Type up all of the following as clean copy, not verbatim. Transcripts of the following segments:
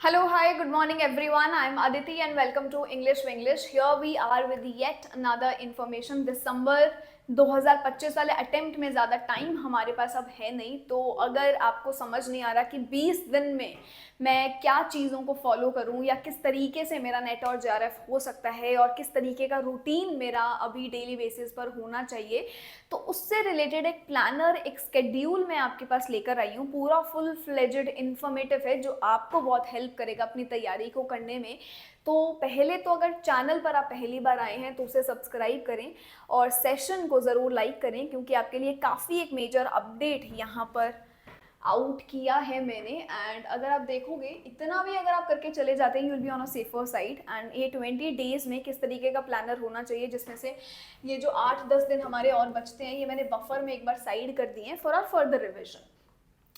Hello, hi, good morning everyone. I'm Aditi and welcome to English with English. Here we are with yet another information. December 2025 वाले attempt में ज़्यादा time हमारे पास अब है नहीं, तो अगर आपको समझ नहीं आ रहा कि 20 दिन में मैं क्या चीज़ों को फॉलो करूं या किस तरीके से मेरा नेट और जेआरएफ हो सकता है और किस तरीके का रूटीन मेरा अभी डेली बेसिस पर होना चाहिए, तो उससे रिलेटेड एक प्लानर, एक स्केड्यूल मैं आपके पास लेकर आई हूँ। पूरा फुल फ्लेजेड इन्फॉर्मेटिव है जो आपको बहुत हेल्प करेगा अपनी तैयारी को करने में। तो पहले तो अगर चैनल पर आप पहली बार आए हैं तो उसे सब्सक्राइब करें और सेशन को ज़रूर लाइक करें, क्योंकि आपके लिए काफ़ी एक मेजर अपडेट यहाँ पर आउट किया है मैंने। एंड अगर आप देखोगे इतना भी अगर आप करके चले जाते हैं, you will be on a safer side. And ये 20 डेज में किस तरीके का प्लानर होना चाहिए, जिसमें से ये जो 8-10 दिन हमारे और बचते हैं, ये मैंने बफर में एक बार साइड कर दिए हैं फॉर आर फर्दर रिविजन।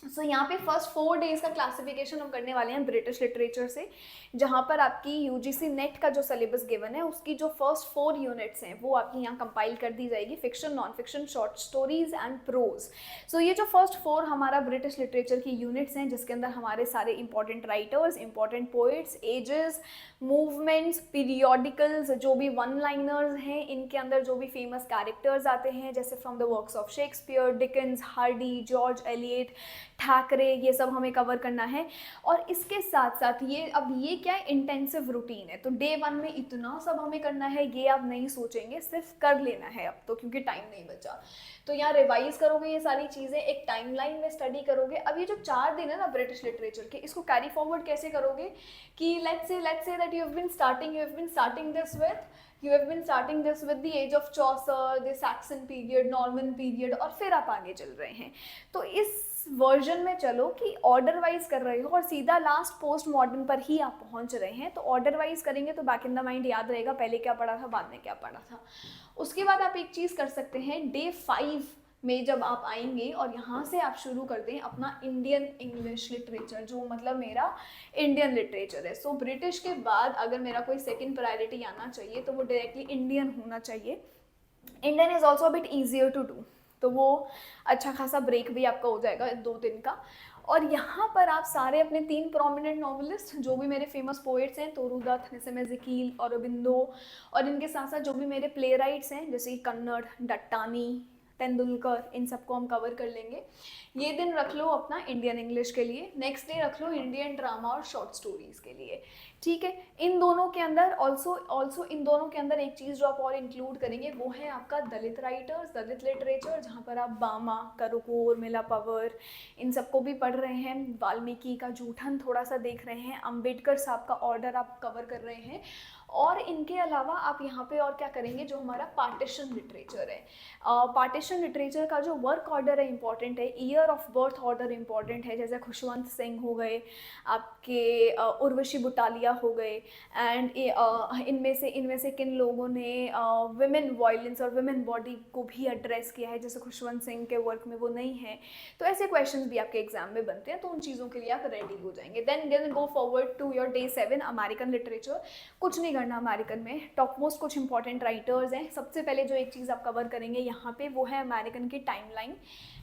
सो यहाँ पे फर्स्ट 4 डेज का क्लासिफिकेशन हम करने वाले हैं ब्रिटिश लिटरेचर से, जहाँ पर आपकी यूजीसी नेट का जो सिलेबस गिवन है उसकी जो फर्स्ट 4 यूनिट्स हैं वो आपकी यहाँ कंपाइल कर दी जाएगी। Fiction, non fiction, short stories and prose. So ये जो फर्स्ट 4 हमारा ब्रिटिश लिटरेचर की यूनिट्स हैं, जिसके अंदर हमारे सारे important writers, important poets, ages, movements, periodicals, जो भी वन लाइनर्स हैं, इनके अंदर जो भी फेमस कैरेक्टर्स आते हैं, जैसे from the works of Shakespeare, Dickens, Hardy, George Eliot, Thackeray, ये सब हमें कवर करना है। और इसके साथ साथ ये क्या है, इंटेंसिव रूटीन है, तो डे 1 में इतना सब हमें करना है ये आप नहीं सोचेंगे, सिर्फ कर लेना है अब तो, क्योंकि टाइम नहीं बचा। तो यहाँ रिवाइज करोगे ये सारी चीज़ें, एक टाइमलाइन में स्टडी करोगे। अब ये जो 4 दिन है ना ब्रिटिश लिटरेचर के, इसको कैरी फॉरवर्ड कैसे करोगे कि let's say that you have been starting this with the age of Chaucer, the Saxon period, Norman period, और फिर आप आगे चल रहे हैं। तो इस वर्जन में चलो कि ऑर्डर वाइज कर रहे हो और सीधा लास्ट पोस्ट मॉडर्न पर ही आप पहुंच रहे हैं। तो ऑर्डर वाइज करेंगे तो बैक इन द माइंड याद रहेगा पहले क्या पढ़ा था, बाद में क्या पढ़ा था। उसके बाद आप एक चीज़ कर सकते हैं, डे 5 में जब आप आएंगे और यहाँ से आप शुरू कर दें अपना इंडियन इंग्लिश लिटरेचर, जो मतलब मेरा इंडियन लिटरेचर है। सो ब्रिटिश के बाद अगर मेरा कोई सेकंड प्रायोरिटी आना चाहिए तो वो डायरेक्टली इंडियन होना चाहिए। Indian is also bit easier to do, तो वो अच्छा खासा ब्रेक भी आपका हो जाएगा 2 दिन का। और यहाँ पर आप सारे अपने 3 प्रोमिनेंट नॉवलिस्ट, जो भी मेरे फेमस पोइट्स हैं, तोरूदत्त, निसिम एज़ेकिएल, औरोबिंदो, और इनके साथ साथ जो भी मेरे प्ले राइट्स हैं जैसे कन्नड़, डट्टानी, तेंदुलकर, इन सबको हम कवर कर लेंगे। ये दिन रख लो अपना इंडियन इंग्लिश के लिए, नेक्स्ट डे रख लो इंडियन ड्रामा और शॉर्ट स्टोरीज़ के लिए, ठीक है। इन दोनों के अंदर ऑल्सो इन दोनों के अंदर एक चीज़ जो आप और इंक्लूड करेंगे वो है आपका दलित राइटर्स, दलित लिटरेचर, जहाँ पर आप बामा, करुकोर, मिला पवर, इन सबको भी पढ़ रहे हैं। वाल्मीकि का जूठन थोड़ा सा देख रहे हैं, अम्बेडकर साहब का ऑर्डर आप कवर कर रहे हैं। और इनके अलावा आप यहाँ पे और क्या करेंगे, जो हमारा पार्टीशन लिटरेचर है, पार्टीशन लिटरेचर का जो वर्क ऑर्डर है इंपॉर्टेंट है, year of birth order important है, जैसे खुशवंत सिंह हो गए आपके, उर्वशी बुटालिया हो गए। एंड इनमें से किन लोगों ने विमेन वायलेंस और विमेन बॉडी को भी एड्रेस किया है, जैसे खुशवंत सिंह के वर्क में वो नहीं है। तो ऐसे क्वेश्चंस भी आपके एग्जाम में बनते हैं, तो उन चीज़ों के लिए आप रेडी हो जाएंगे। Then go forward to your day 7 American literature. कुछ नहीं करना अमेरिकन में, टॉप मोस्ट कुछ इंपॉर्टेंट राइटर्स हैं। सबसे पहले जो एक चीज़ आप कवर करेंगे यहाँ पे वो है अमेरिकन की टाइमलाइन,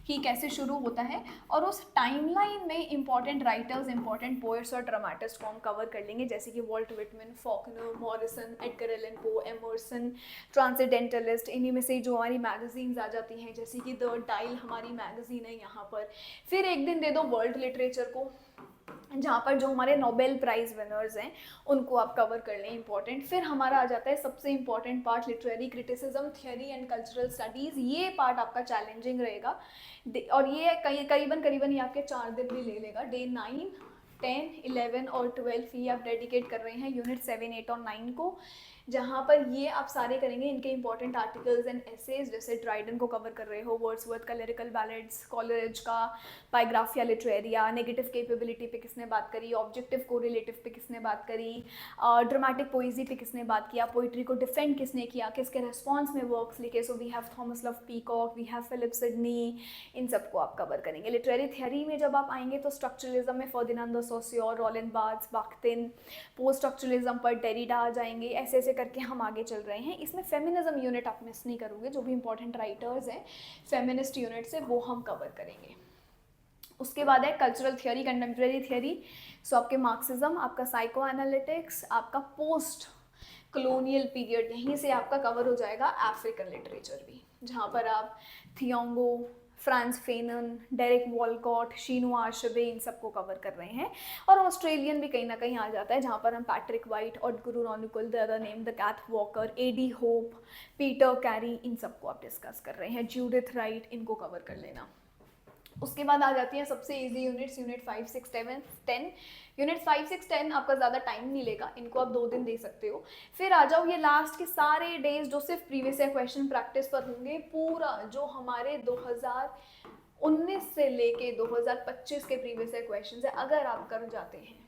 कि कैसे शुरू होता है, और उस टाइमलाइन में इंपॉर्टेंट राइटर्स, इंपॉर्टेंट पोएट्स और ड्रामेटिस्ट को हम कवर कर लेंगे, जैसे कि Walt Whitman, Faulkner, Morrison, Edgar Allan Poe, Emerson, transcendentalist. इन्हीं में से जो हमारी मैगजीन्स आ जाती हैं, जैसे कि द डायल हमारी मैगजीन है यहाँ पर। फिर एक दिन दे दो वर्ल्ड लिटरेचर को, जहाँ पर जो हमारे नोबेल प्राइज़ विनर्स हैं उनको आप कवर कर लें, इंपॉर्टेंट। फिर हमारा आ जाता है सबसे important part, literary criticism, theory and cultural studies. ये पार्ट आपका चैलेंजिंग रहेगा, और ये करीबन ये आपके 4 दिन भी ले लेगा। डे 9, 10, 11 और 12 ये आप डेडिकेट कर रहे हैं यूनिट 7, 8 और 9 को, जहाँ पर ये आप सारे करेंगे इनके इंपॉर्टेंट आर्टिकल्स एंड एसेज, जैसे ड्राइडन को कवर कर रहे हो, वर्ड्सवर्थ का लिरिकल बैलेड्स, कॉलरिज का बायोग्राफिया लिटरेरिया, नेगेटिव कैपेबिलिटी पे किसने बात करी, ऑब्जेक्टिव कोरिलेटिव पे किसने बात करी, ड्रामेटिक पोइजी पे किसने बात किया, पोइट्री को डिफेंड किसने किया, किसके रेस्पॉन्स में वर्क्स लिखे। So we have Thomas Love Peacock, we have Philip Sidney, इन सबको आप कवर करेंगे। लिटरेरी थियरी में जब आप आएंगे तो स्ट्रक्चरलिज्म में Ferdinand de Saussure, Roland Barthes, Bakhtin, post structuralism पर डेरिडा आ जाएंगे। ऐसे ऐसे करके हम आगे चल रहे हैं। इसमें फेमिनिज्म यूनिट आप मिस नहीं करोगे, जो भी इंपॉर्टेंट राइटर्स हैं फेमिनिस्ट यूनिट से वो हम कवर करेंगे। उसके बाद है कल्चरल थियोरी, कंटेम्प्रेरी थियोरी, सो आपके मार्क्सिज्म, आपका साइको एनालिटिक्स, आपका पोस्ट कॉलोनियल पीरियड, यहीं से आपका कवर हो जाएगा अफ्रीकन लिटरेचर भी, जहाँ पर आप थियोंगो, फ्रांस फेनन, डेरिक वॉलकॉट, शिनुआ आशबे, इन सबको कवर कर रहे हैं। और ऑस्ट्रेलियन भी कहीं ना कहीं आ जाता है, जहाँ पर हम पैट्रिक वाइट और गुरु रॉनिकल, the other name the Kath Walker, A D Hope, Peter Carey, इन सबको आप डिस्कस कर रहे हैं, जूडिथ राइट, इनको कवर कर लेना। उसके बाद आ जाती हैं सबसे इजी यूनिट्स, यूनिट 5, 6, 7, 10। यूनिट 5, 6, 10 आपका ज़्यादा टाइम नहीं लेगा, इनको आप 2 दिन दे सकते हो। फिर आ जाओ ये लास्ट के सारे डेज जो सिर्फ प्रीवियस ईयर क्वेश्चन प्रैक्टिस पर होंगे, पूरा जो हमारे 2019 से लेके 2025 के प्रीवियस ईयर क्वेश्चन है, अगर आप कर जाते हैं,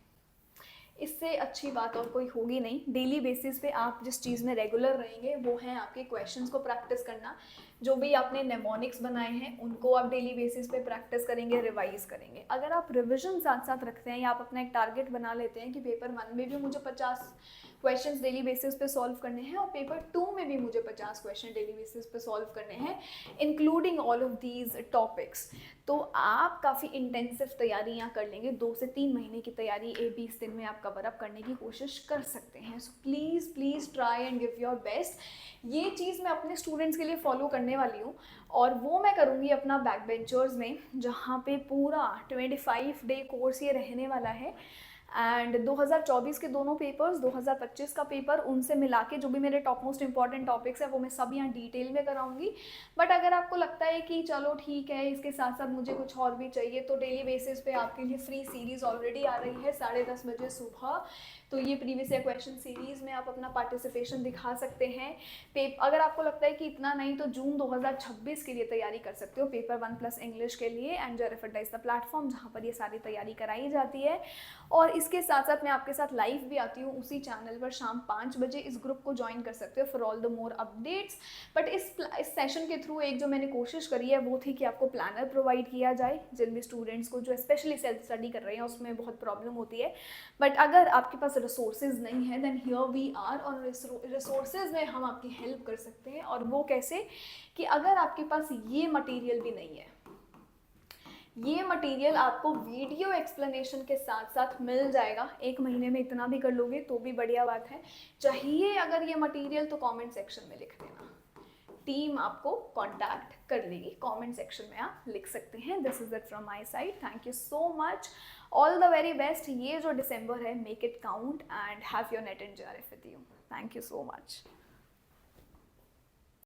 इससे अच्छी बात और कोई होगी नहीं। डेली बेसिस पे आप जिस चीज़ में रेगुलर रहेंगे वो है आपके क्वेश्चंस को प्रैक्टिस करना। जो भी आपने नेमोनिक्स बनाए हैं उनको आप डेली बेसिस पे प्रैक्टिस करेंगे, रिवाइज करेंगे। अगर आप रिविजन साथ साथ रखते हैं या आप अपना एक टारगेट बना लेते हैं कि पेपर 1 में भी मुझे 50 क्वेश्चंस डेली बेसिस पे सॉल्व करने हैं और पेपर 2 में भी मुझे 50 क्वेश्चन डेली बेसिस पे सॉल्व करने हैं, including all of these topics, तो आप काफ़ी इंटेंसिव तैयारियाँ कर लेंगे। 2 से 3 महीने की तैयारी 20 दिन में आप कवर अप करने की कोशिश कर सकते हैं। So please please try and give your best. ये चीज़ मैं अपने स्टूडेंट्स के लिए फॉलो करने वाली हूँ और वो मैं करूँगी अपना बैक बेंचर्स में, जहाँ पे पूरा 25 डे कोर्स ये रहने वाला है। एंड 2024 के दोनों पेपर्स, 2025 का पेपर, उनसे मिला के जो भी मेरे टॉप मोस्ट इंपॉर्टेंट टॉपिक्स है वो मैं सब यहाँ डिटेल में कराऊंगी। बट अगर आपको लगता है कि चलो ठीक है, इसके साथ साथ मुझे कुछ और भी चाहिए, तो डेली बेसिस पे आपके लिए फ्री सीरीज़ ऑलरेडी आ रही है 10:30 बजे सुबह। तो ये प्रीवियस ईयर क्वेश्चन सीरीज़ में आप अपना पार्टिसिपेशन दिखा सकते हैं। अगर आपको लगता है कि इतना नहीं, तो जून 2026 के लिए तैयारी कर सकते हो, पेपर 1 प्लस इंग्लिश के लिए। एंड जेरेफेटा इज़ द प्लेटफॉर्म जहाँ पर ये सारी तैयारी कराई जाती है। और इसके साथ साथ मैं आपके साथ लाइव भी आती हूँ उसी चैनल पर शाम 5 बजे। इस ग्रुप को ज्वाइन कर सकते हो for all the more updates. But इस सेशन के थ्रू एक जो मैंने कोशिश करी है वो थी कि आपको प्लानर प्रोवाइड किया जाए, जिन भी स्टूडेंट्स को जो स्पेशली सेल्फ स्टडी कर रहे हैं उसमें बहुत प्रॉब्लम होती है। बट अगर आपके पास रिसोर्सेज नहीं है देन हियर वी आर, और रिसोर्सेज में हम आपकी हेल्प कर सकते हैं। और वो कैसे, कि अगर आपके पास ये मटेरियल भी नहीं है, ये मटेरियल आपको वीडियो एक्सप्लेनेशन के साथ साथ मिल जाएगा। 1 महीने में इतना भी कर लोगे तो भी बढ़िया बात है। चाहिए अगर ये मटेरियल तो कमेंट सेक्शन में लिख देना, टीम आपको कांटेक्ट कर लेगी। कमेंट सेक्शन में आप लिख सकते हैं। This is it from my side, thank you so much, all the very best. ये जो दिसंबर है, make it count and have your net and JRF with you. Thank you so much.